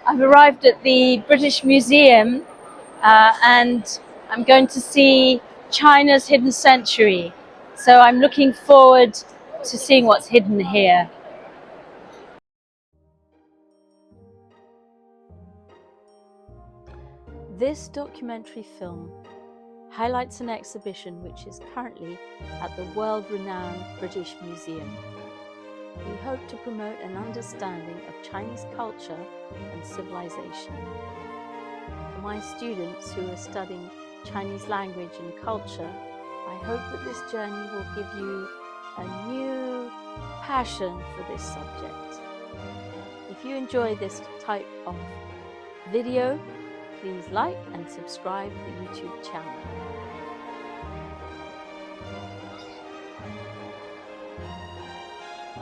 I've arrived at the British Museum and I'm going to see China's hidden century. So I'm looking forward to seeing what's hidden here. This documentary film highlights an exhibition which is currently at the world-renowned British Museum. We hope to promote an understanding of Chinese culture and civilization. For my students who are studying Chinese language and culture, I hope that this journey will give you a new passion for this subject. If you enjoy this type of video, please like and subscribe to the YouTube channel.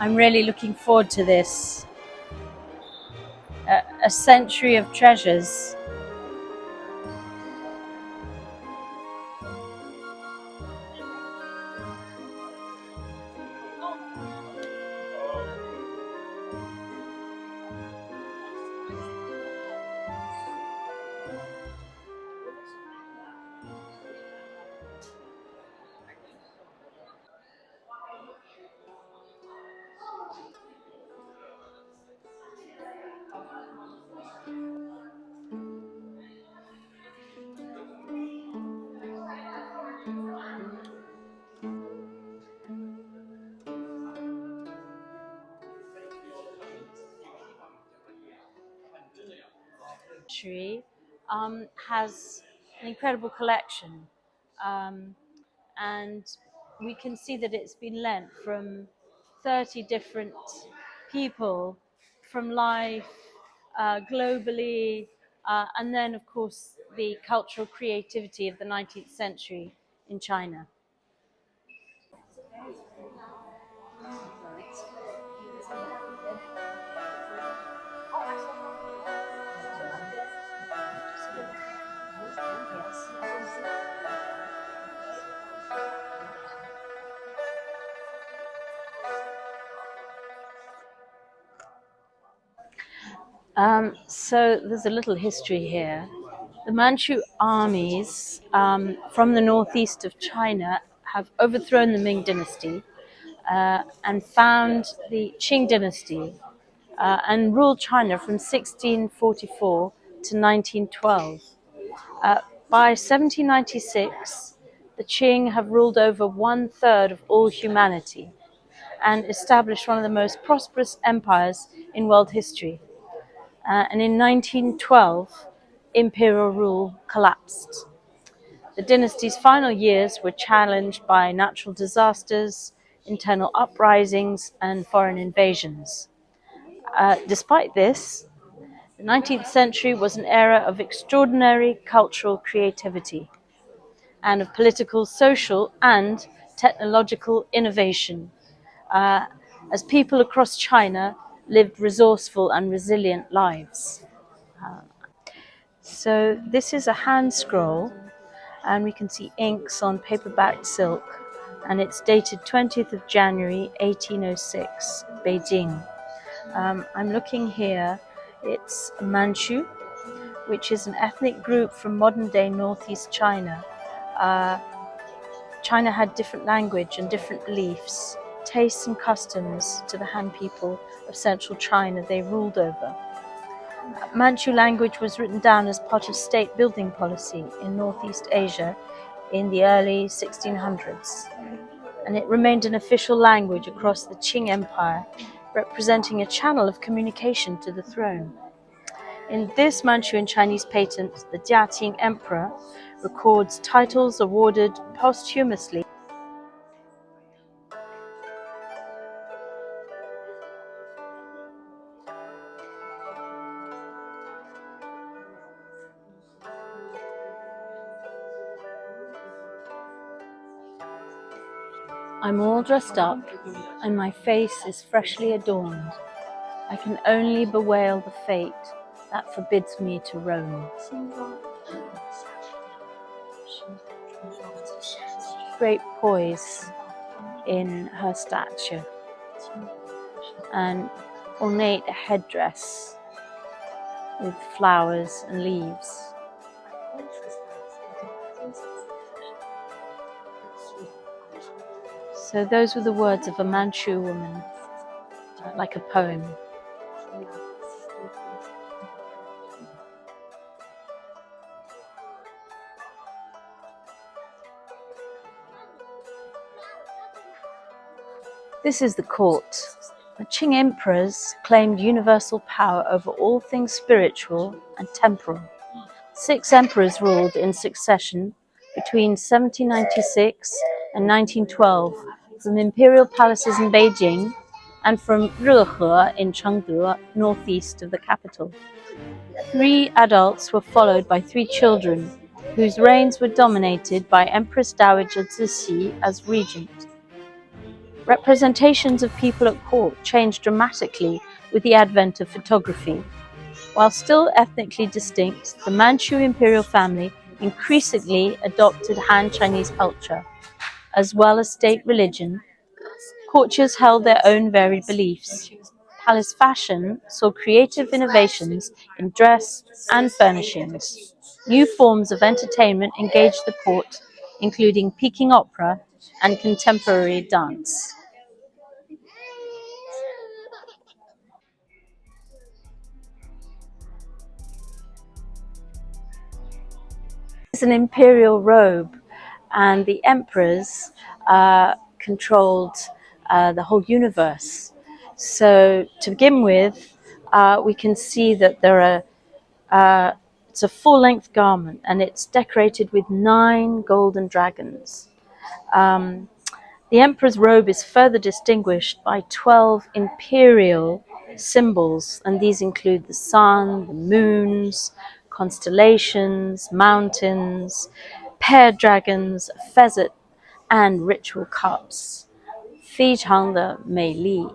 I'm really looking forward to this. A century of treasures. Has an incredible collection, and we can see that it's been lent from 30 different people from life globally, and then of course the cultural creativity of the 19th century in China. So there's a little history here. The Manchu armies from the northeast of China have overthrown the Ming Dynasty and found the Qing Dynasty and ruled China from 1644 to 1912. By 1796, the Qing have ruled over 1/3 of all humanity and established one of the most prosperous empires in world history. And in 1912, imperial rule collapsed. The dynasty's final years were challenged by natural disasters, internal uprisings, and foreign invasions. Despite this, the 19th century was an era of extraordinary cultural creativity and of political, social, and technological innovation, as people across China lived resourceful and resilient lives. So this is a hand scroll, and we can see inks on paperback silk, and it's dated 20th of January 1806, Beijing. I'm looking here, it's Manchu, which is an ethnic group from modern-day northeast China. China had different language and different beliefs, tastes and customs to the Han people of central China they ruled over. Manchu language was written down as part of state building policy in Northeast Asia in the early 1600s, and it remained an official language across the Qing Empire, representing a channel of communication to the throne. In this Manchu and Chinese patent, the Jiaqing Emperor records titles awarded posthumously. I'm all dressed up, and my face is freshly adorned. I can only bewail the fate that forbids me to roam. Great poise in her stature and ornate headdress with flowers and leaves. So those were the words of a Manchu woman, like a poem. This is the court. The Qing emperors claimed universal power over all things spiritual and temporal. 6 emperors ruled in succession between 1796 and 1912 from imperial palaces in Beijing and from Rehe in Chengde, northeast of the capital. 3 adults were followed by 3 children, whose reigns were dominated by Empress Dowager Cixi as regent. Representations of people at court changed dramatically with the advent of photography. While still ethnically distinct, the Manchu imperial family increasingly adopted Han Chinese culture. As well as state religion, courtiers held their own varied beliefs. Palace fashion saw creative innovations in dress and furnishings. New forms of entertainment engaged the court, including Peking opera and contemporary dance. It's an imperial robe, and the emperors controlled the whole universe. So to begin with, we can see that there are it's a full-length garment, and it's decorated with 9 golden dragons. The emperor's robe is further distinguished by 12 imperial symbols, and these include the sun, the moons, constellations, mountains, paired dragons, a pheasant, and ritual cups. 非常的美丽.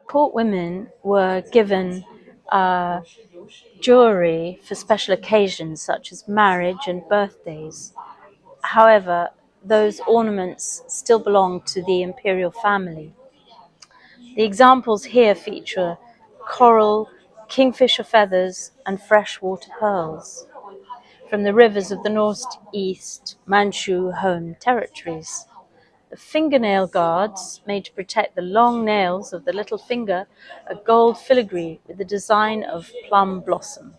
Court women were given jewelry for special occasions such as marriage and birthdays. However, those ornaments still belong to the imperial family. The examples here feature coral, kingfisher feathers, and freshwater pearls from the rivers of the northeast Manchu home territories. The fingernail guards, made to protect the long nails of the little finger, a gold filigree with the design of plum blossom.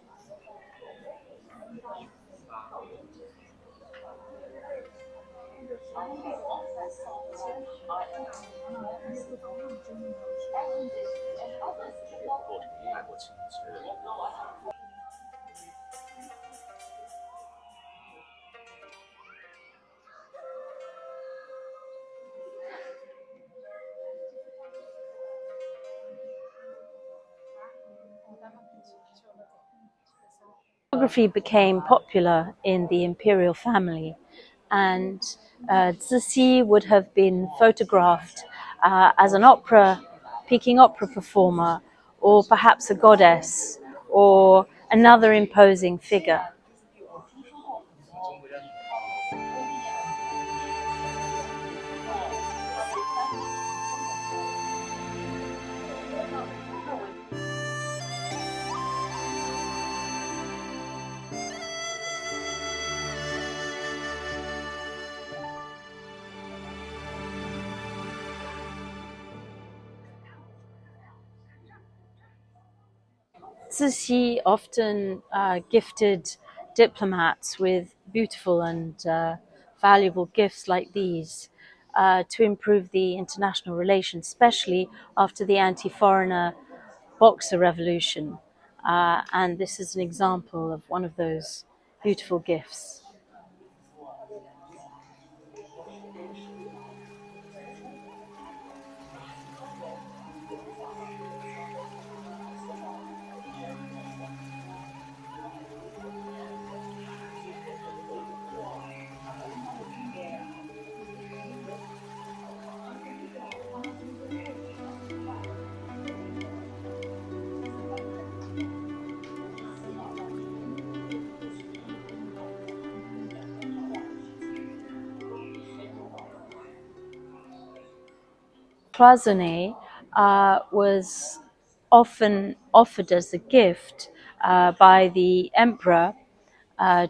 Photography became popular in the imperial family, and Cixi would have been photographed as an Peking opera performer, or perhaps a goddess, or another imposing figure. Cixi often gifted diplomats with beautiful and valuable gifts like these to improve the international relations, especially after the anti-foreigner Boxer revolution. And this is an example of one of those beautiful gifts. cloisonné was often offered as a gift by the emperor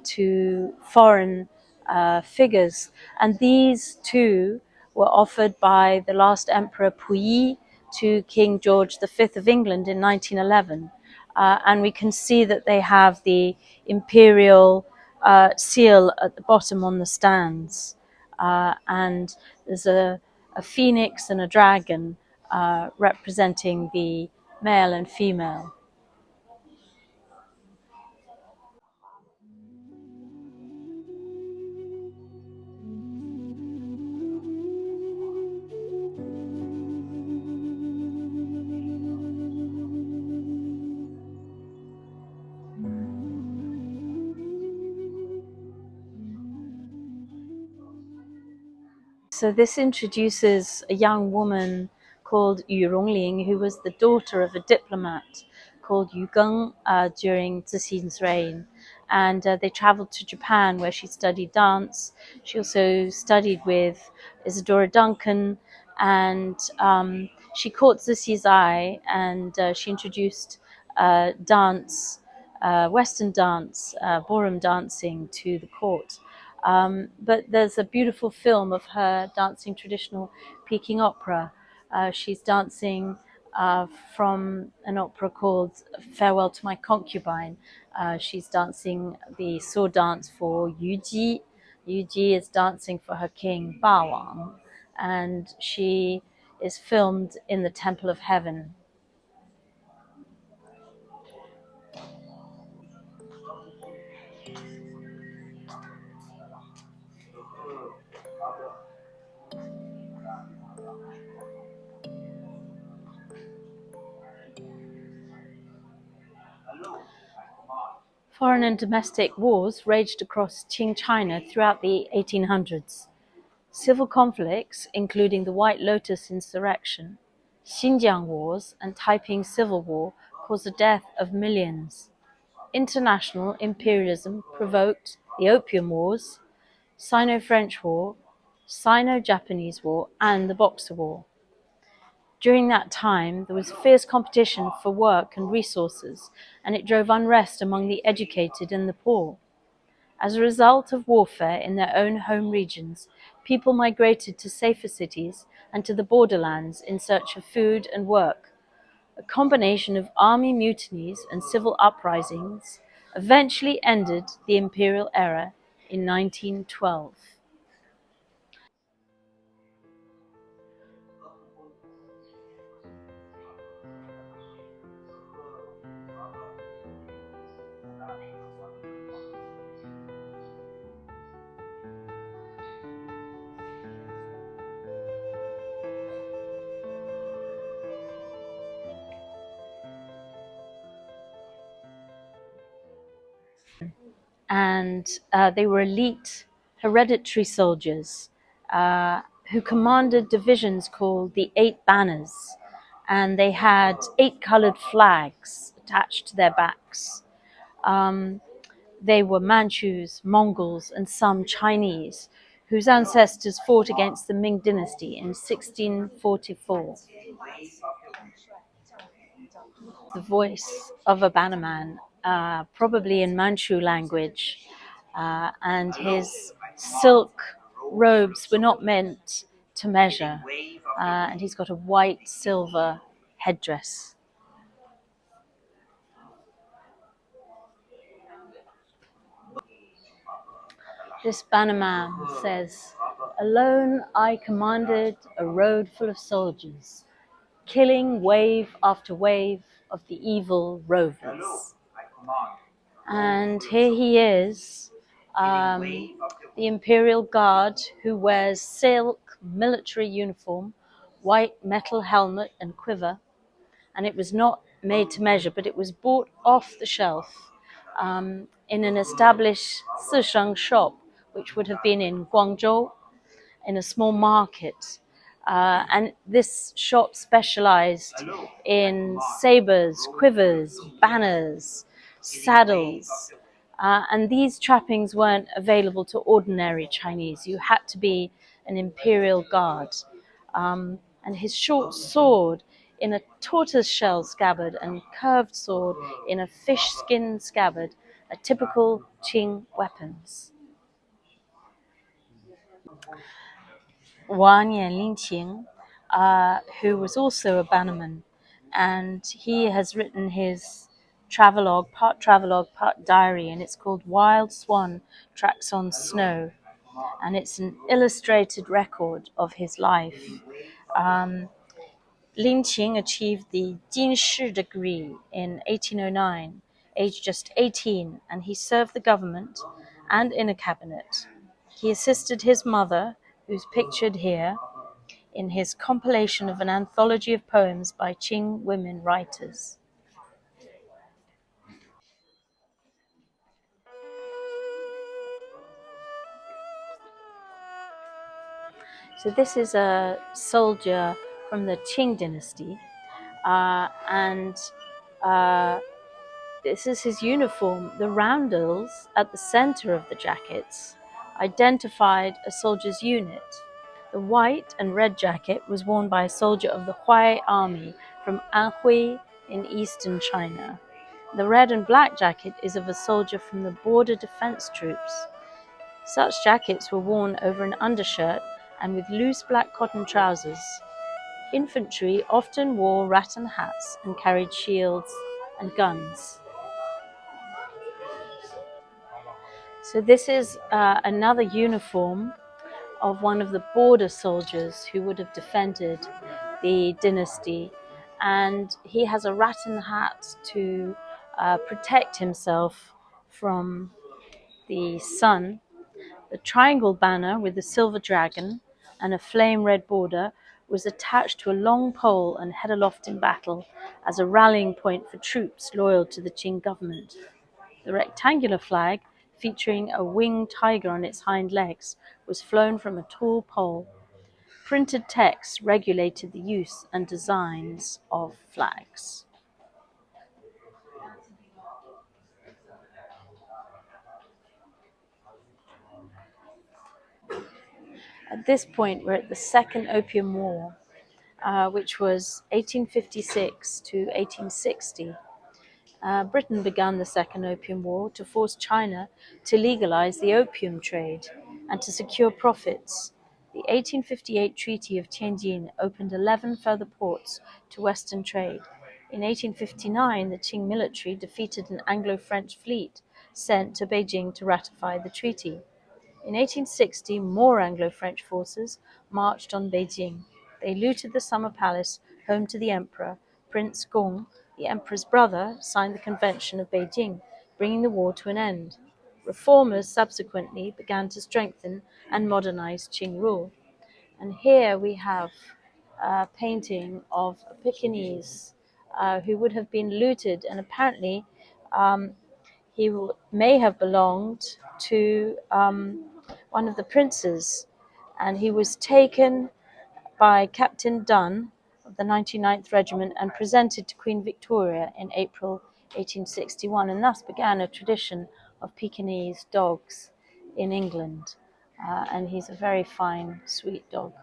to foreign figures. And these two were offered by the last emperor Puyi to King George V of England in 1911. And we can see that they have the imperial seal at the bottom on the stands. And there's a phoenix and a dragon representing the male and female. So this introduces a young woman called Yu Rongling, who was the daughter of a diplomat called Yu Geng during Zixin's reign. And they traveled to Japan, where she studied dance. She also studied with Isadora Duncan, and she caught Zixi's eye, and she introduced dance, Western dance, ballroom dancing to the court. But there's a beautiful film of her dancing traditional Peking opera. She's dancing from an opera called Farewell to My Concubine. She's dancing the sword dance for Yu Ji. Yu Ji is dancing for her king, Ba Wang, and she is filmed in the Temple of Heaven. Foreign and domestic wars raged across Qing China throughout the 1800s. Civil conflicts, including the White Lotus insurrection, Xinjiang Wars, and Taiping Civil War, caused the death of millions. International imperialism provoked the Opium Wars, Sino-French War, Sino-Japanese War, and the Boxer War. During that time, there was fierce competition for work and resources, and it drove unrest among the educated and the poor. As a result of warfare in their own home regions, people migrated to safer cities and to the borderlands in search of food and work. A combination of army mutinies and civil uprisings eventually ended the imperial era in 1912. And they were elite, hereditary soldiers who commanded divisions called the Eight Banners, and they had 8 colored flags attached to their backs. They were Manchus, Mongols, and some Chinese, whose ancestors fought against the Ming Dynasty in 1644. The voice of a bannerman, probably in Manchu language, and his silk robes were not meant to measure, and he's got a white silver headdress. This bannerman says, "Alone I commanded a road full of soldiers, killing wave after wave of the evil rovers." And here he is, the Imperial Guard, who wears silk military uniform, white metal helmet and quiver. And it was not made to measure, but it was bought off the shelf in an established Sisheng shop, which would have been in Guangzhou, in a small market. And this shop specialized in sabers, quivers, banners, saddles. And these trappings weren't available to ordinary Chinese. You had to be an imperial guard. and his short sword in a tortoise-shell scabbard and curved sword in a fish-skin scabbard are typical Qing weapons. Wang Yanlingqing, who was also a bannerman, and he has written his travelogue, part diary, and it's called Wild Swan Tracks on Snow, and it's an illustrated record of his life. Lin Qing achieved the Jinshi degree in 1809, aged just 18, and he served the government and in a cabinet. He assisted his mother, who's pictured here, in his compilation of an anthology of poems by Qing women writers. So this is a soldier from the Qing Dynasty, and this is his uniform. The roundels at the center of the jackets identified a soldier's unit. The white and red jacket was worn by a soldier of the Huai army from Anhui in eastern China. The red and black jacket is of a soldier from the border defense troops. Such jackets were worn over an undershirt and with loose black cotton trousers. Infantry often wore rattan hats and carried shields and guns. So this is another uniform of one of the border soldiers who would have defended the dynasty, and he has a rattan hat to protect himself from the sun. The triangle banner with the silver dragon and a flame red border was attached to a long pole and held aloft in battle as a rallying point for troops loyal to the Qing government. The rectangular flag, featuring a winged tiger on its hind legs, was flown from a tall pole. Printed text regulated the use and designs of flags. At this point, we're at the Second Opium War, which was 1856 to 1860. Britain began the Second Opium War to force China to legalize the opium trade and to secure profits. The 1858 Treaty of Tianjin opened 11 further ports to Western trade. In 1859, the Qing military defeated an Anglo-French fleet sent to Beijing to ratify the treaty. In 1860, more Anglo-French forces marched on Beijing. They looted the summer palace home to the emperor. Prince Gong, the emperor's brother, signed the Convention of Beijing, bringing the war to an end. Reformers subsequently began to strengthen and modernize Qing rule. And here we have a painting of a Pekingese who would have been looted, and apparently he may have belonged to one of the princes, and he was taken by Captain Dunn of the 99th Regiment and presented to Queen Victoria in April 1861, and thus began a tradition of Pekingese dogs in England. And he's a very fine, sweet dog.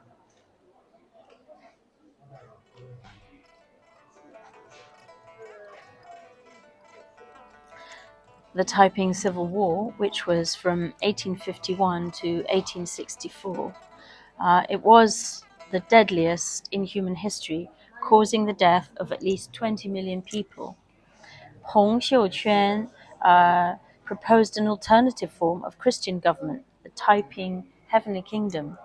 The Taiping Civil War, which was from 1851 to 1864. It was the deadliest in human history, causing the death of at least 20 million people. Hong Xiuquan proposed an alternative form of Christian government, the Taiping Heavenly Kingdom,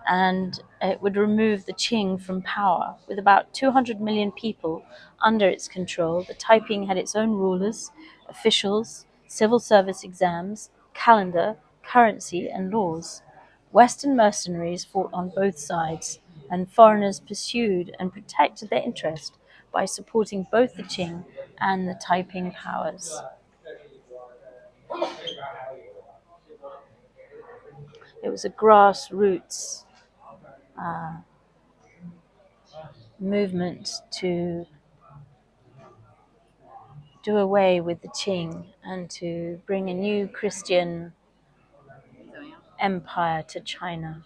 and it would remove the Qing from power. With about 200 million people under its control, the Taiping had its own rulers, officials, civil service exams, calendar, currency, and laws. Western mercenaries fought on both sides, and foreigners pursued and protected their interest by supporting both the Qing and the Taiping powers. It was a grassroots movement to do away with the Qing and to bring a new Christian empire to China.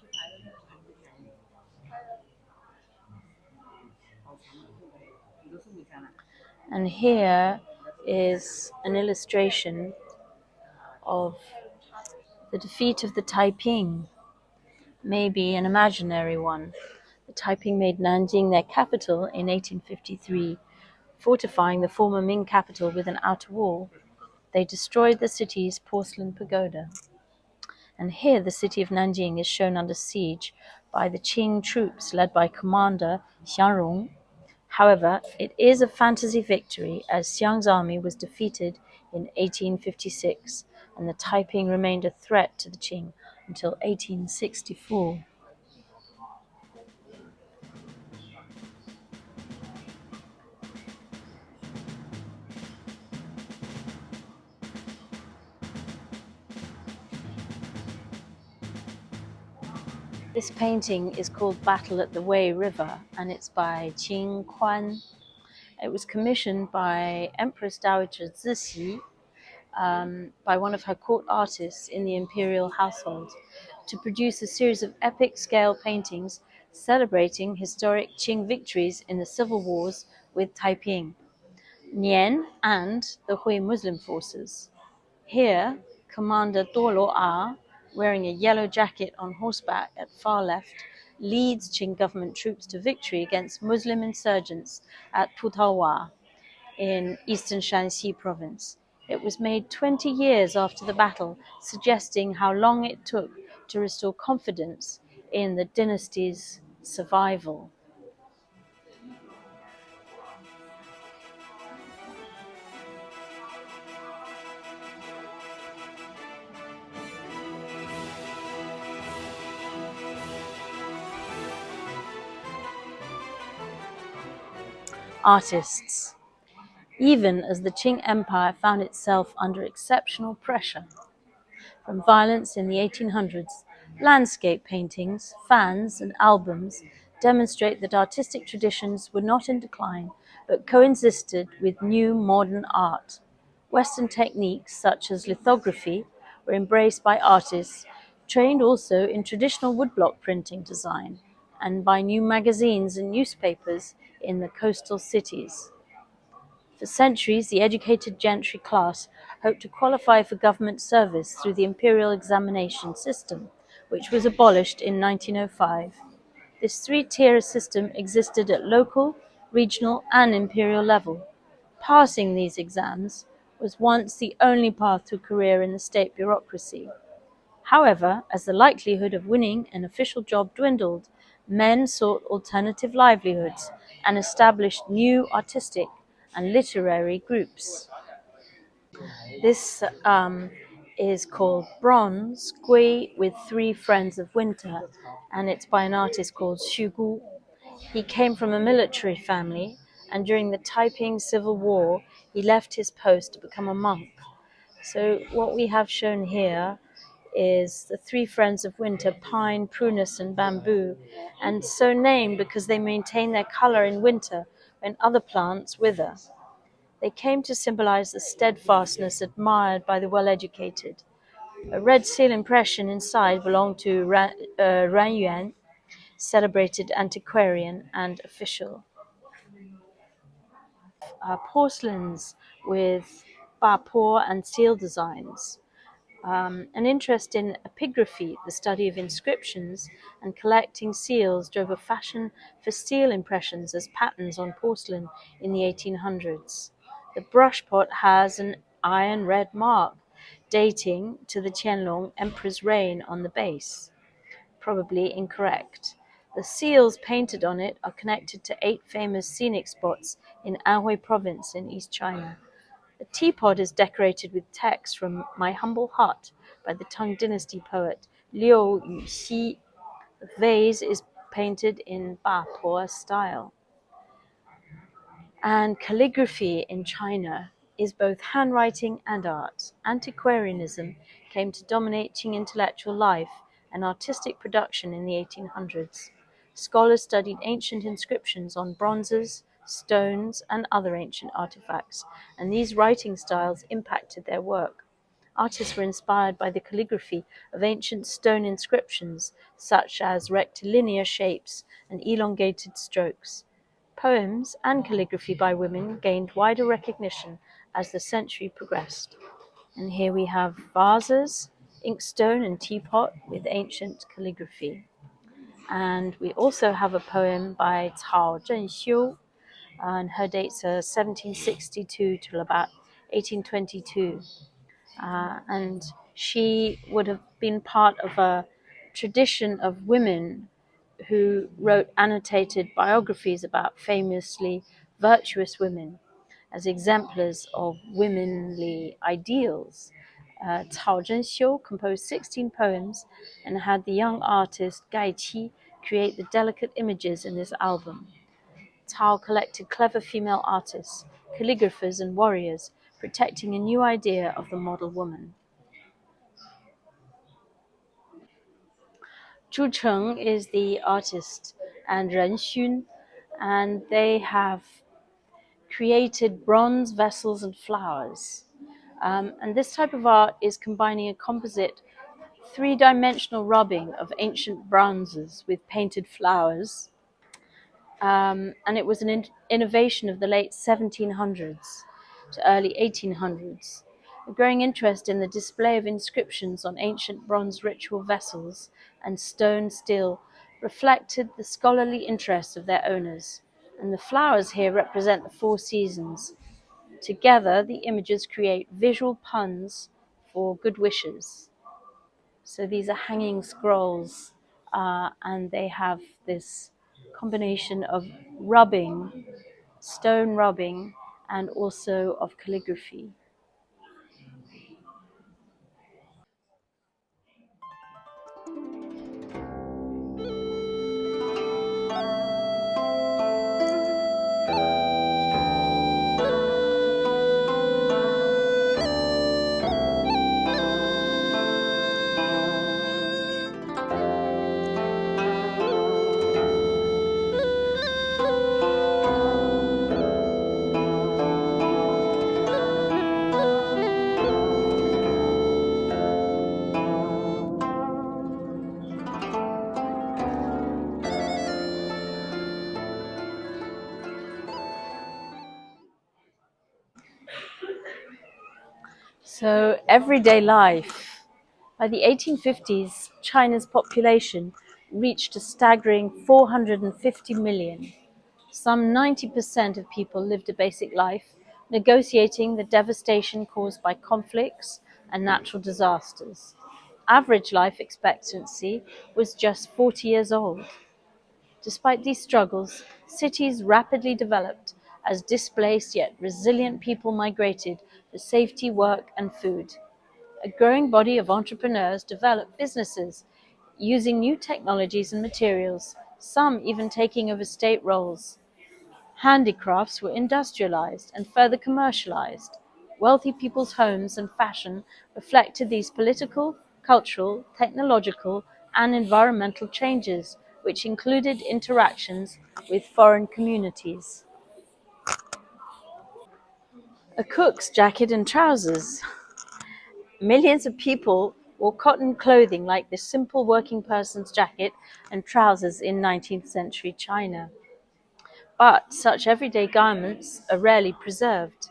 And here is an illustration of the defeat of the Taiping, maybe an imaginary one. The Taiping made Nanjing their capital in 1853, fortifying the former Ming capital with an outer wall. They destroyed the city's porcelain pagoda. And here the city of Nanjing is shown under siege by the Qing troops led by Commander Xiangrong. However, it is a fantasy victory as Xiang's army was defeated in 1856 and the Taiping remained a threat to the Qing until 1864. This painting is called Battle at the Wei River, and it's by Qing Quan. It was commissioned by Empress Dowager Cixi, by one of her court artists in the imperial household, to produce a series of epic scale paintings celebrating historic Qing victories in the civil wars with Taiping, Nian, and the Hui Muslim forces. Here, Commander Dolo A, wearing a yellow jacket on horseback at far left, leads Qing government troops to victory against Muslim insurgents at Putawa in eastern Shanxi province. It was made 20 years after the battle, suggesting how long it took to restore confidence in the dynasty's survival. Artists. Even as the Qing Empire found itself under exceptional pressure from violence in the 1800s, landscape paintings, fans, and albums demonstrate that artistic traditions were not in decline, but coexisted with new modern art. Western techniques such as lithography were embraced by artists trained also in traditional woodblock printing design and by new magazines and newspapers in the coastal cities. For centuries, the educated gentry class hoped to qualify for government service through the imperial examination system, which was abolished in 1905. This three-tier system existed at local, regional, and imperial level. Passing these exams was once the only path to a career in the state bureaucracy. However, as the likelihood of winning an official job dwindled, men sought alternative livelihoods and established new artistic and literary groups. This is called Bronze, Gui with Three Friends of Winter, and it's by an artist called Xu Gu. He came from a military family, and during the Taiping Civil War, he left his post to become a monk. So what we have shown here is the three friends of winter, pine, prunus, and bamboo, and so named because they maintain their color in winter when other plants wither. They came to symbolize the steadfastness admired by the well-educated. A red seal impression inside belonged to Ran Yuan, celebrated antiquarian and official. Porcelains with ba-po and seal designs. An interest in epigraphy, the study of inscriptions, and collecting seals drove a fashion for steel impressions as patterns on porcelain in the 1800s. The brushpot has an iron red mark dating to the Qianlong Emperor's reign on the base. Probably incorrect. The seals painted on it are connected to 8 famous scenic spots in Anhui province in East China. The teapot is decorated with text from My Humble Hut by the Qing Dynasty poet Liu Yuxi. The vase is painted in ba-po style. And calligraphy in China is both handwriting and art. Antiquarianism came to dominate Qing intellectual life and artistic production in the 1800s. Scholars studied ancient inscriptions on bronzes, stones, and other ancient artifacts, and these writing styles impacted their work. Artists were inspired by the calligraphy of ancient stone inscriptions, such as rectilinear shapes and elongated strokes. Poems and calligraphy by women gained wider recognition as the century progressed. And here we have vases, inkstone and teapot with ancient calligraphy. And we also have a poem by Cao Zhenxiu, and her dates are 1762 till about 1822. And she would have been part of a tradition of women who wrote annotated biographies about famously virtuous women as exemplars of womanly ideals. Cao Zhenxiu composed 16 poems and had the young artist Gai Qi create the delicate images in this album. Cao collected clever female artists, calligraphers and warriors, protecting a new idea of the model woman. Zhu Cheng is the artist and Ren Xun, and they have created bronze vessels and flowers. And this type of art is combining a composite three-dimensional rubbing of ancient bronzes with painted flowers. And it was an innovation of the late 1700s to early 1800s. A growing interest in the display of inscriptions on ancient bronze ritual vessels and stone still reflected the scholarly interest of their owners. And the flowers here represent the four seasons. Together, the images create visual puns for good wishes. So these are hanging scrolls, and they have this combination of rubbing, stone rubbing, and also of calligraphy. So, everyday life. By the 1850s, China's population reached a staggering 450 million. Some 90% of people lived a basic life, negotiating the devastation caused by conflicts and natural disasters. Average life expectancy was just 40 years old. Despite these struggles, cities rapidly developed as displaced yet resilient people migrated for safety, work, and food. A growing body of entrepreneurs developed businesses using new technologies and materials, some even taking over state roles. Handicrafts were industrialized and further commercialized. Wealthy people's homes and fashion reflected these political, cultural, technological, and environmental changes, which included interactions with foreign communities. A cook's jacket and trousers. Millions of people wore cotton clothing like the simple working person's jacket and trousers in 19th century China. But such everyday garments are rarely preserved.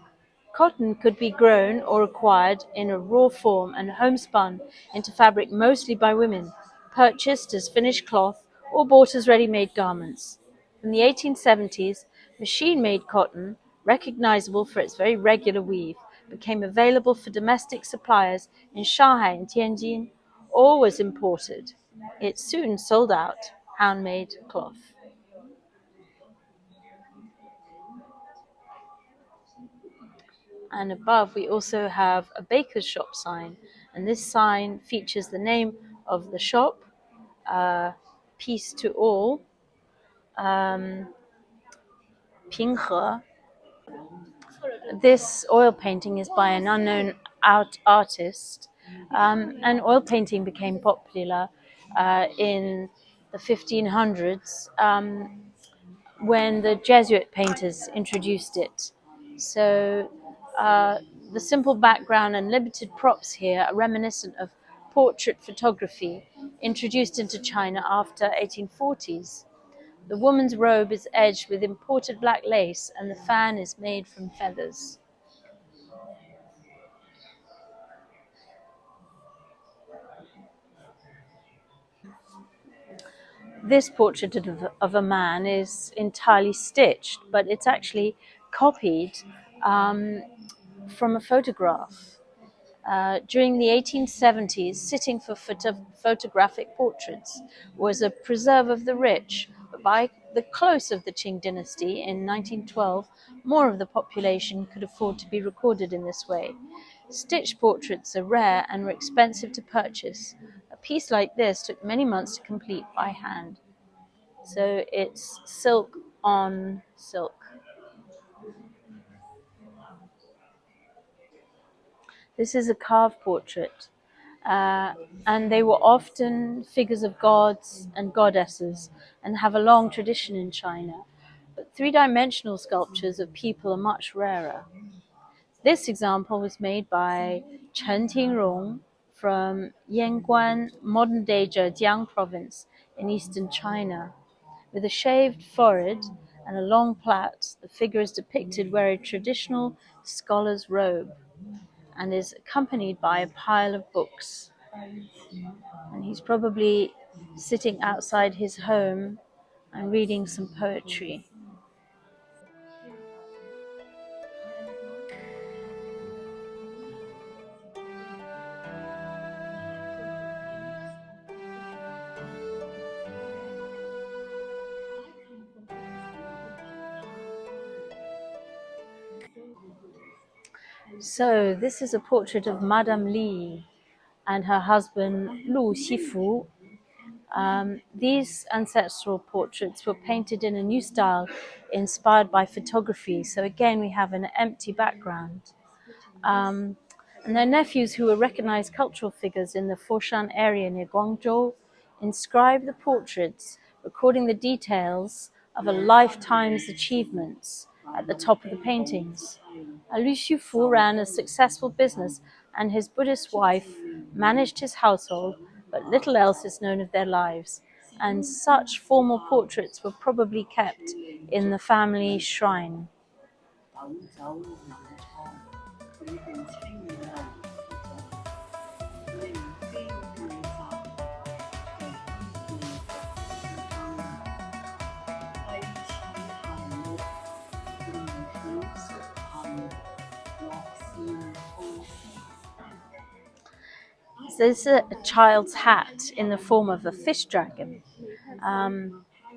Cotton could be grown or acquired in a raw form and homespun into fabric mostly by women, purchased as finished cloth or bought as ready-made garments. In the 1870s, machine-made cotton, recognizable for its very regular weave, became available for domestic suppliers in Shanghai and Tianjin, or was imported. It soon sold out handmade cloth. And above we also have a baker's shop sign, and this sign features the name of the shop, Peace to All, Pinghe. This oil painting is by an unknown artist, and oil painting became popular in the 1500s when the Jesuit painters introduced it. So the simple background and limited props here are reminiscent of portrait photography introduced into China after 1840s. The woman's robe is edged with imported black lace and the fan is made from feathers. This portrait of a man is entirely stitched, but it's actually copied from a photograph. During the 1870s, sitting for photographic portraits was a preserve of the rich. But by the close of the Qing Dynasty in 1912, more of the population could afford to be recorded in this way. Stitched portraits are rare and were expensive to purchase. A piece like this took many months to complete by hand. So it's silk on silk. This is a carved portrait. And they were often figures of gods and goddesses and have a long tradition in China. But three-dimensional sculptures of people are much rarer. This example was made by Chen Tingrong from Yanguan, modern-day Zhejiang province in eastern China. With a shaved forehead and a long plait, the figure is depicted wearing a traditional scholar's robe and is accompanied by a pile of books. And he's probably sitting outside his home and reading some poetry. So this is a portrait of Madame Li and her husband Lu Xifu. These ancestral portraits were painted in a new style inspired by photography. So again, we have an empty background. And their nephews, who were recognized cultural figures in the Foshan area near Guangzhou, inscribed the portraits, recording the details of a lifetime's achievements at the top of the paintings. Lu Xifu ran a successful business, and his Buddhist wife managed his household, but little else is known of their lives. And such formal portraits were probably kept in the family shrine. So this is a child's hat in the form of a fish dragon.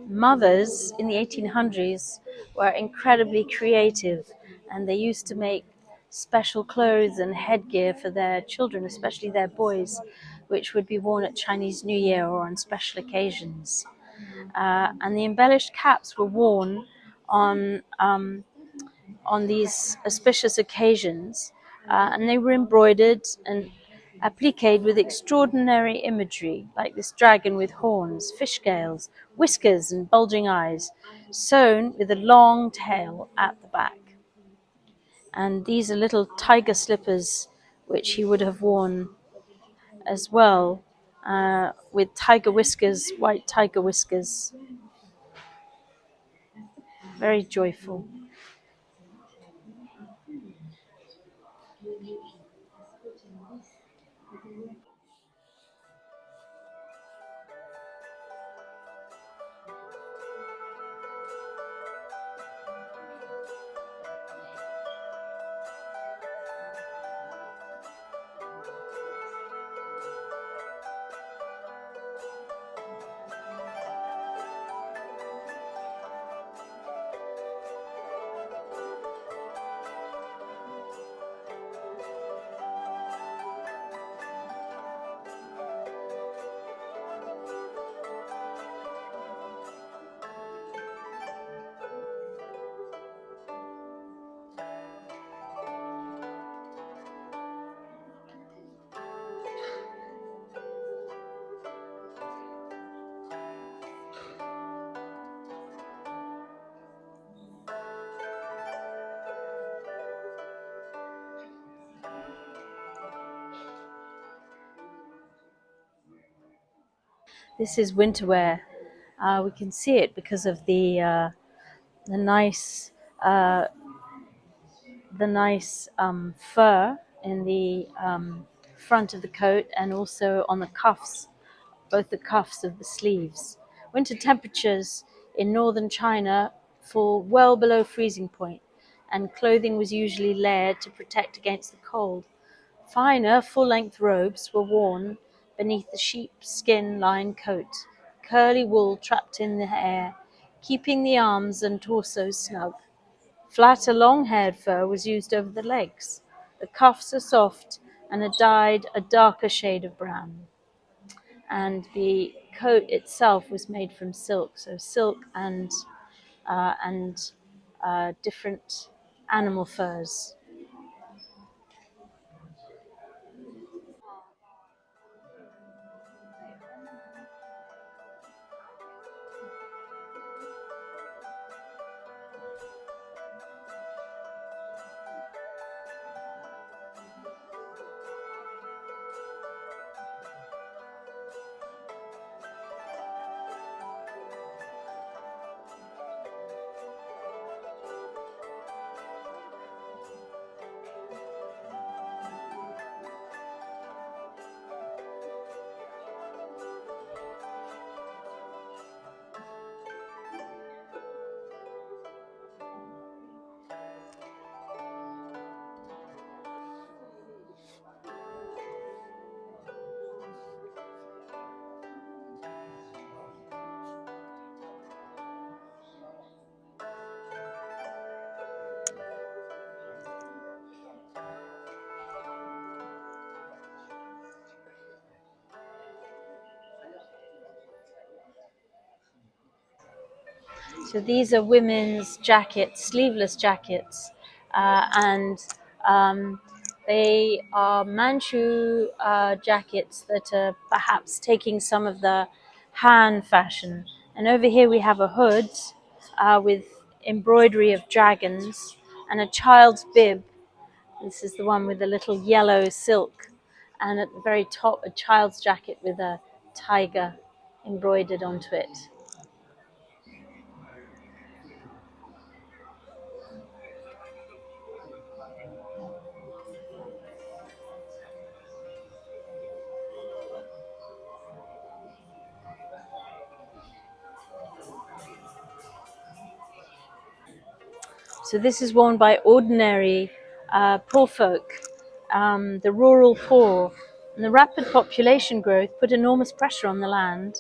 Mothers in the 1800s were incredibly creative, and they used to make special clothes and headgear for their children, especially their boys, which would be worn at Chinese New Year or on special occasions. And the embellished caps were worn on these auspicious occasions, and they were embroidered and appliqued with extraordinary imagery, like this dragon with horns, fish scales, whiskers, and bulging eyes, sewn with a long tail at the back. And these are little tiger slippers, which he would have worn as well, with tiger whiskers, white tiger whiskers. Very joyful. This is winter wear. We can see it because of the nice fur in the front of the coat, and also on the cuffs, both the cuffs of the sleeves. Winter temperatures in northern China fall well below freezing point, and clothing was usually layered to protect against the cold. Finer, full-length robes were worn beneath the sheepskin-lined coat, curly wool trapped in the hair, keeping the arms and torso snug. Flatter, long-haired fur was used over the legs. The cuffs are soft and are dyed a darker shade of brown. And the coat itself was made from silk, so silk and different animal furs. So these are women's jackets, sleeveless jackets, and they are Manchu jackets that are perhaps taking some of the Han fashion. And over here we have a hood with embroidery of dragons and a child's bib. This is the one with the little yellow silk, and at the very top a child's jacket with a tiger embroidered onto it. So this is worn by ordinary poor folk, the rural poor. And the rapid population growth put enormous pressure on the land,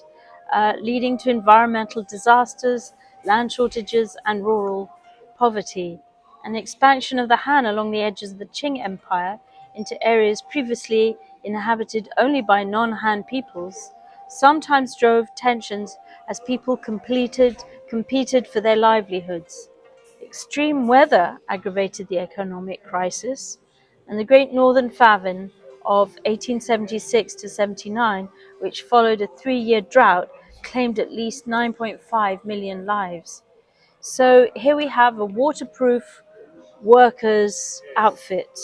leading to environmental disasters, land shortages, and rural poverty. And the expansion of the Han along the edges of the Qing Empire into areas previously inhabited only by non-Han peoples sometimes drove tensions as people competed for their livelihoods. Extreme weather aggravated the economic crisis, and the Great Northern Famine of 1876 to 79, which followed a 3-year drought, claimed at least 9.5 million lives. So here we have a waterproof workers' outfit,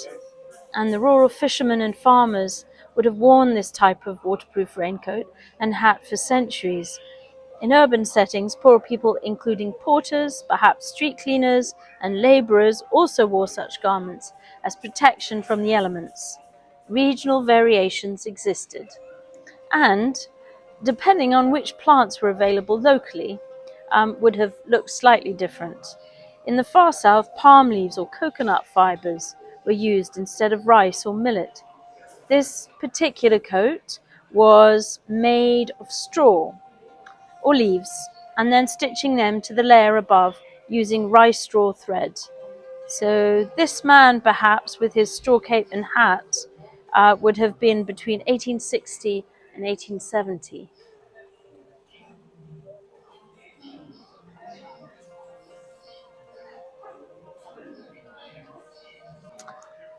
and the rural fishermen and farmers would have worn this type of waterproof raincoat and hat for centuries. In urban settings, poor people, including porters, perhaps street cleaners, and labourers, also wore such garments as protection from the elements. Regional variations existed, and, depending on which plants were available locally, would have looked slightly different. In the far south, palm leaves or coconut fibres were used instead of rice or millet. This particular coat was made of straw or leaves, and then stitching them to the layer above using rice straw thread. So this man, perhaps with his straw cape and hat, would have been between 1860 and 1870.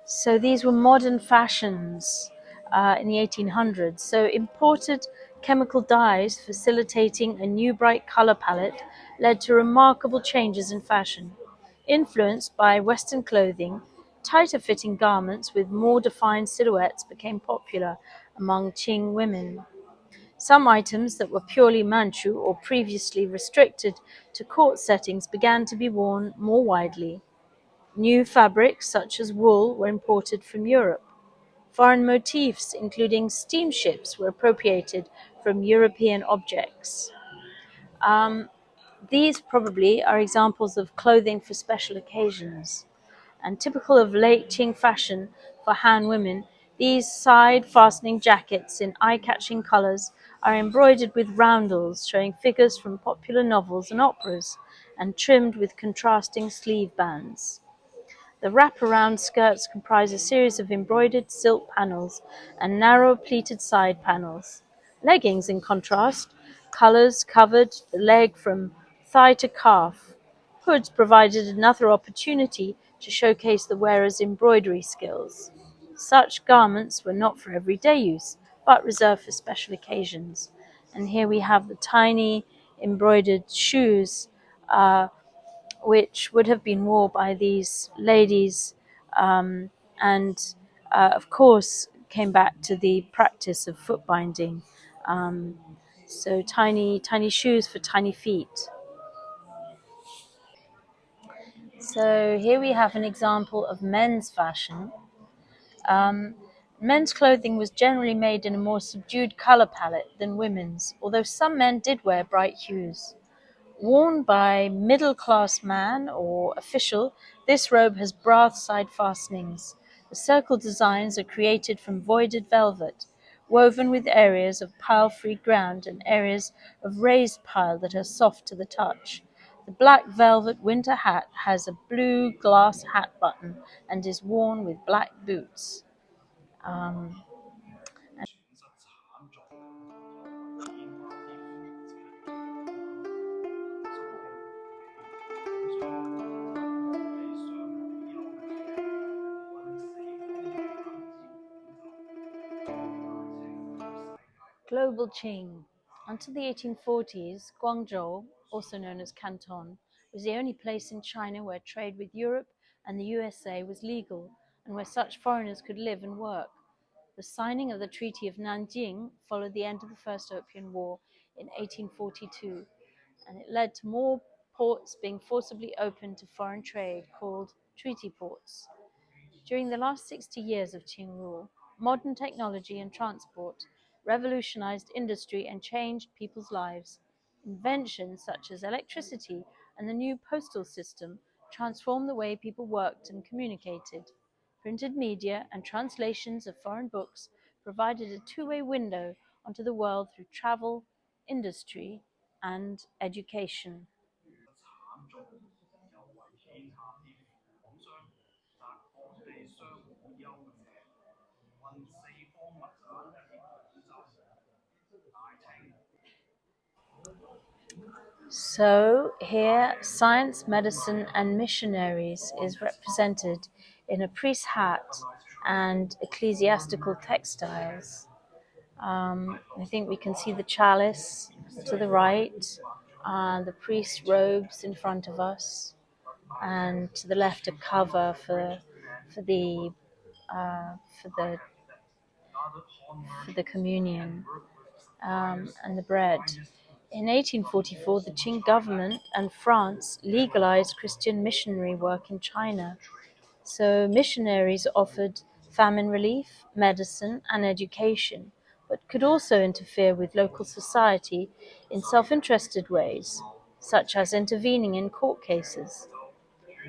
So these were modern fashions in the 1800s. So imported chemical dyes facilitating a new bright color palette led to remarkable changes in fashion. Influenced by Western clothing, tighter fitting garments with more defined silhouettes became popular among Qing women. Some items that were purely Manchu or previously restricted to court settings began to be worn more widely. New fabrics, such as wool, were imported from Europe. Foreign motifs, including steamships, were appropriated from European objects. These probably are examples of clothing for special occasions. And typical of late Qing fashion for Han women, these side-fastening jackets in eye-catching colors are embroidered with roundels showing figures from popular novels and operas, and trimmed with contrasting sleeve bands. The wrap-around skirts comprise a series of embroidered silk panels and narrow pleated side panels. Leggings, in contrast, colors covered the leg from thigh to calf. Hoods provided another opportunity to showcase the wearer's embroidery skills. Such garments were not for everyday use, but reserved for special occasions. And here we have the tiny embroidered shoes which would have been worn by these ladies, and of course came back to the practice of foot binding. So tiny shoes for tiny feet. So here we have an example of men's fashion. Men's clothing was generally made in a more subdued color palette than women's, although some men did wear bright hues. Worn by middle-class man or official, this robe has brass side fastenings. The circle designs are created from voided velvet, woven with areas of pile-free ground and areas of raised pile that are soft to the touch. The black velvet winter hat has a blue glass hat button and is worn with black boots. Global Qing. Until the 1840s, Guangzhou, also known as Canton, was the only place in China where trade with Europe and the USA was legal, and where such foreigners could live and work. The signing of the Treaty of Nanjing followed the end of the First Opium War in 1842, and it led to more ports being forcibly opened to foreign trade, called treaty ports. During the last 60 years of Qing rule, modern technology and transport revolutionized industry and changed people's lives. Inventions such as electricity and the new postal system transformed the way people worked and communicated. Printed media and translations of foreign books provided a two-way window onto the world through travel, industry, and education. So here, science, medicine, and missionaries is represented in a priest's hat and ecclesiastical textiles. I think we can see the chalice to the right, the priest's robes in front of us, and to the left a cover for the uh, for the for the communion, and the bread. In 1844, the Qing government and France legalized Christian missionary work in China. So missionaries offered famine relief, medicine, and education, but could also interfere with local society in self-interested ways, such as intervening in court cases.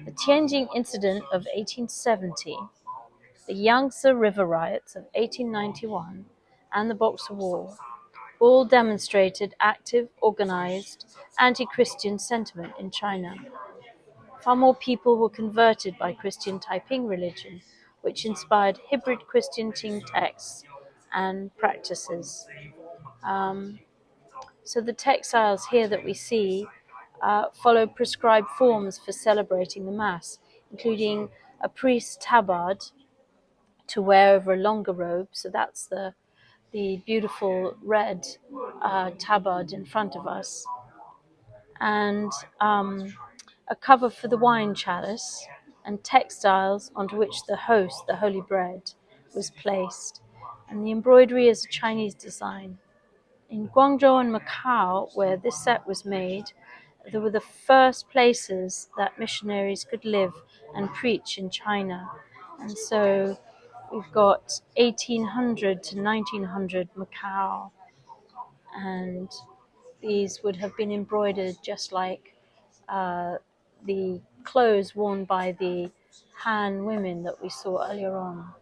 The Tianjin incident of 1870, the Yangtze River riots of 1891, and the Boxer War all demonstrated active, organized, anti-Christian sentiment in China. Far more people were converted by Christian Taiping religion, which inspired hybrid Christian Qing texts and practices. Um, so the textiles here that we see follow prescribed forms for celebrating the Mass, including a priest's tabard to wear over a longer robe. So that's the beautiful red tabard in front of us, and a cover for the wine chalice, and textiles onto which the host, the holy bread, was placed. And the embroidery is a Chinese design. In Guangzhou and Macau, where this set was made, they were the first places that missionaries could live and preach in China. And so we've got 1800 to 1900 Macau, and these would have been embroidered just like the clothes worn by the Han women that we saw earlier on.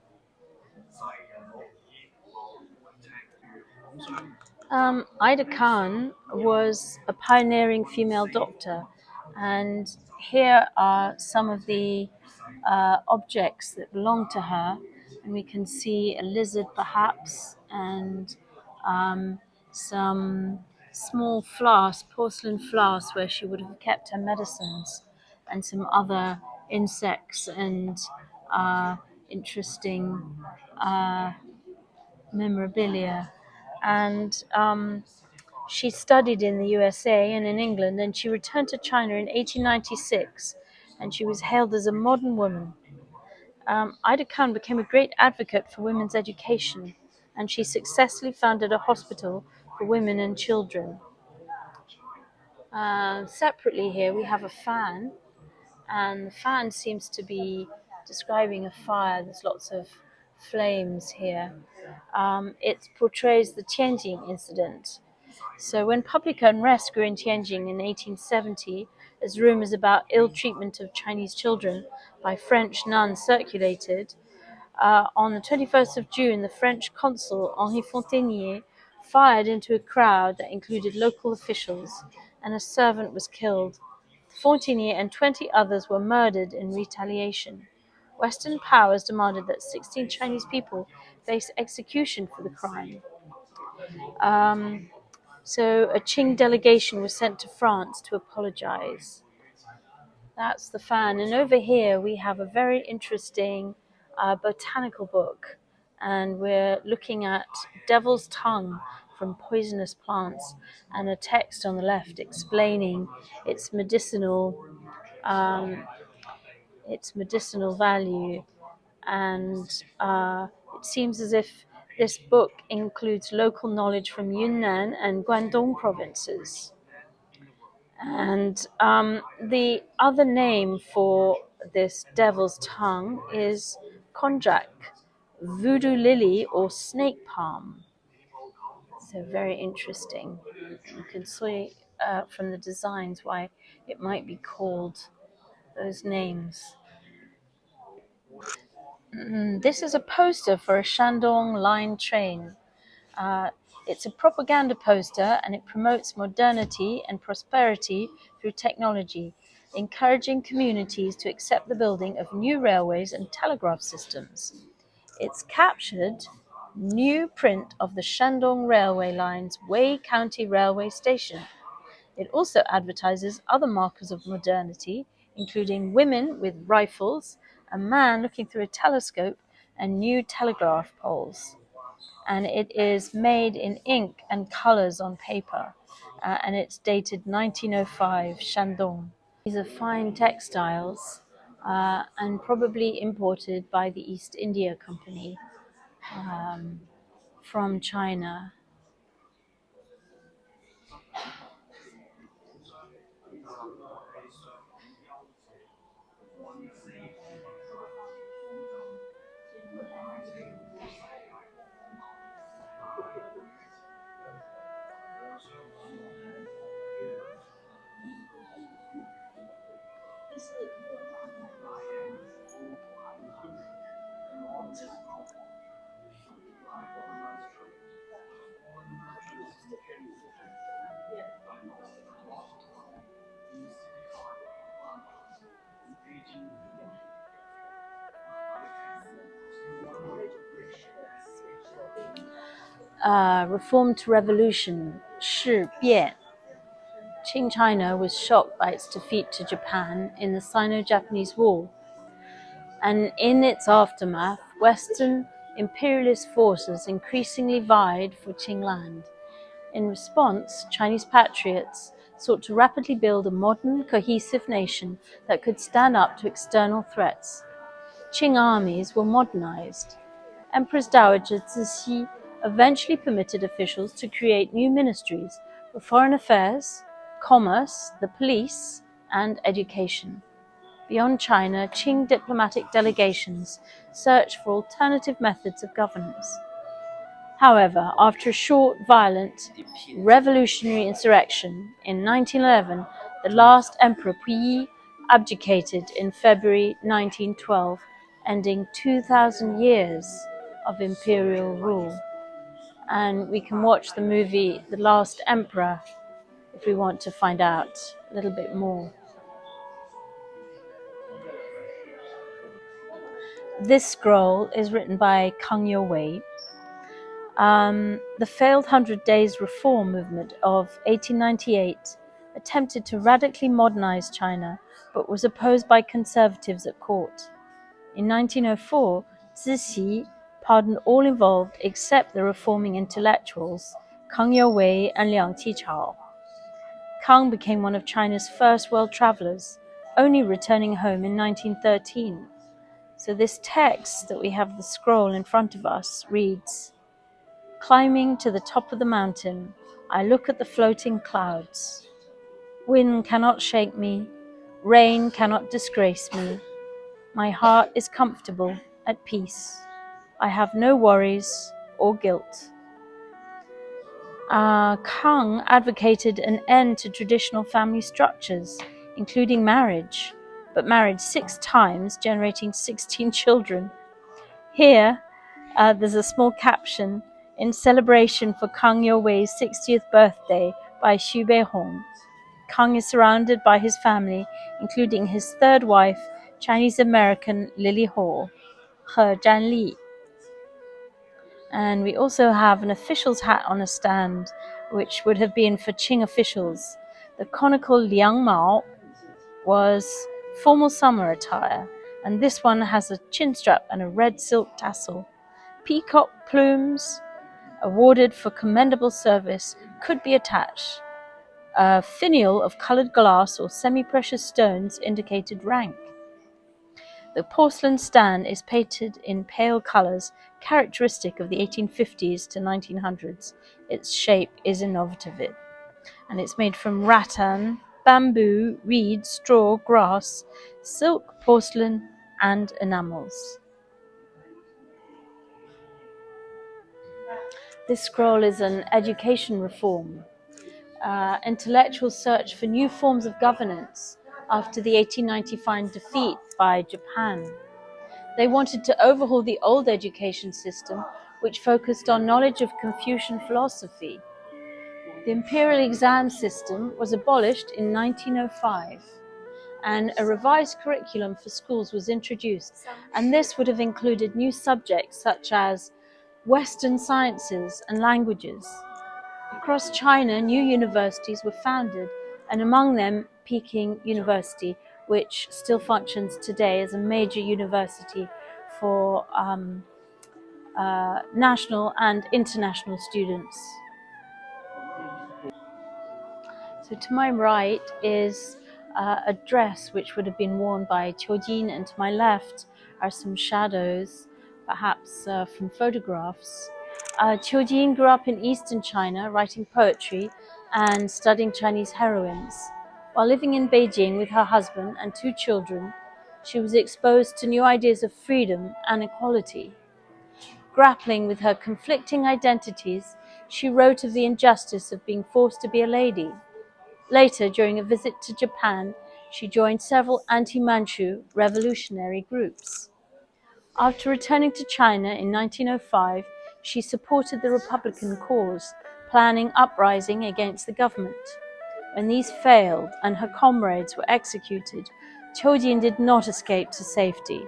Ida Khan was a pioneering female doctor, and here are some of the objects that belong to her. And we can see a lizard perhaps, and some small flasks, porcelain flasks where she would have kept her medicines, and some other insects and interesting memorabilia. And she studied in the USA and in England, and she returned to China in 1896, and she was hailed as a modern woman. Ida Khan became a great advocate for women's education, and she successfully founded a hospital for women and children. Separately here we have a fan, and the fan seems to be describing a fire. There's lots of flames here. It portrays the Tianjin incident. So when public unrest grew in Tianjin in 1870, as rumors about ill treatment of Chinese children by French nuns circulated, on the 21st of June, the French consul Henri Fontenier fired into a crowd that included local officials, and a servant was killed. Fontenier and 20 others were murdered in retaliation. Western powers demanded that 16 Chinese people face execution for the crime. So a Qing delegation was sent to France to apologize. That's the fan. And over here we have a very interesting botanical book. And we're looking at devil's tongue from poisonous plants, and a text on the left explaining its medicinal value. And it seems as if this book includes local knowledge from Yunnan and Guangdong provinces. And the other name for this devil's tongue is konjac, voodoo lily, or snake palm. So very interesting. You can see from the designs why it might be called those names. This is a poster for a Shandong line train. It's a propaganda poster, and it promotes modernity and prosperity through technology, encouraging communities to accept the building of new railways and telegraph systems. It's captured new print of the Shandong Railway Line's Wei County Railway Station. It also advertises other markers of modernity, including women with rifles, a man looking through a telescope, and new telegraph poles. And it is made in ink and colors on paper, and it's dated 1905, Shandong. These are fine textiles, and probably imported by the East India Company from China. Reformed Revolution, 事变. Qing China was shocked by its defeat to Japan in the Sino-Japanese War. And in its aftermath, Western imperialist forces increasingly vied for Qing land. In response, Chinese patriots sought to rapidly build a modern, cohesive nation that could stand up to external threats. Qing armies were modernized. Empress Dowager Cixi eventually permitted officials to create new ministries for foreign affairs, commerce, the police, and education. Beyond China, Qing diplomatic delegations searched for alternative methods of governance. However, after a short, violent, revolutionary insurrection in 1911, the last emperor Puyi abdicated in February 1912, ending 2,000 years of imperial rule. And we can watch the movie The Last Emperor if we want to find out a little bit more. This scroll is written by Kang Youwei. The failed 100 Days Reform movement of 1898 attempted to radically modernize China, but was opposed by conservatives at court. In 1904, Cixi pardoned all involved except the reforming intellectuals, Kang Youwei and Liang Qichao. Kang became one of China's first world travelers, only returning home in 1913. So this text that we have, the scroll in front of us, reads, "Climbing to the top of the mountain, I look at the floating clouds. Wind cannot shake me, rain cannot disgrace me. My heart is comfortable, at peace. I have no worries or guilt." Kang advocated an end to traditional family structures, including marriage, but married 6 times, generating 16 children. Here, there's a small caption, "In celebration for Kang Youwei's 60th birthday by Xu Beihong." Kang is surrounded by his family, including his 3rd wife, Chinese-American Lily Hall, He Zhanli. And we also have an official's hat on a stand, which would have been for Qing officials. The conical Liang Mao was formal summer attire, and this one has a chin strap and a red silk tassel. Peacock plumes awarded for commendable service could be attached. A finial of coloured glass or semi-precious stones indicated rank. The porcelain stand is painted in pale colours, characteristic of the 1850s to 1900s. Its shape is innovative, and it's made from rattan, bamboo, reed, straw, grass, silk, porcelain, and enamels. This scroll is an education reform. Intellectuals search for new forms of governance after the 1895 defeat by Japan. They wanted to overhaul the old education system, which focused on knowledge of Confucian philosophy. The imperial exam system was abolished in 1905, and a revised curriculum for schools was introduced, and this would have included new subjects such as Western sciences and languages. Across China, new universities were founded, and among them Peking University, which still functions today as a major university for national and international students. So to my right is a dress which would have been worn by Qiujin, and to my left are some shadows, perhaps from photographs. Qiujin grew up in eastern China, writing poetry and studying Chinese heroines. While living in Beijing with her husband and 2 children, she was exposed to new ideas of freedom and equality. Grappling with her conflicting identities, she wrote of the injustice of being forced to be a lady. Later, during a visit to Japan, she joined several anti-Manchu revolutionary groups. After returning to China in 1905, she supported the Republican cause, planning uprising against the government. When these failed and her comrades were executed, Qiujin did not escape to safety.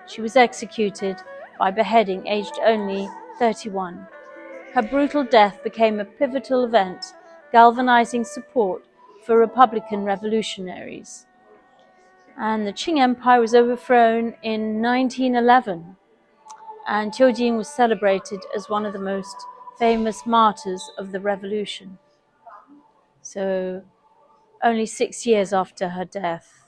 She was executed by beheading, aged only 31. Her brutal death became a pivotal event, galvanizing support for Republican revolutionaries. And the Qing Empire was overthrown in 1911, and Qiujin was celebrated as one of the most famous martyrs of the revolution. So only 6 years after her death.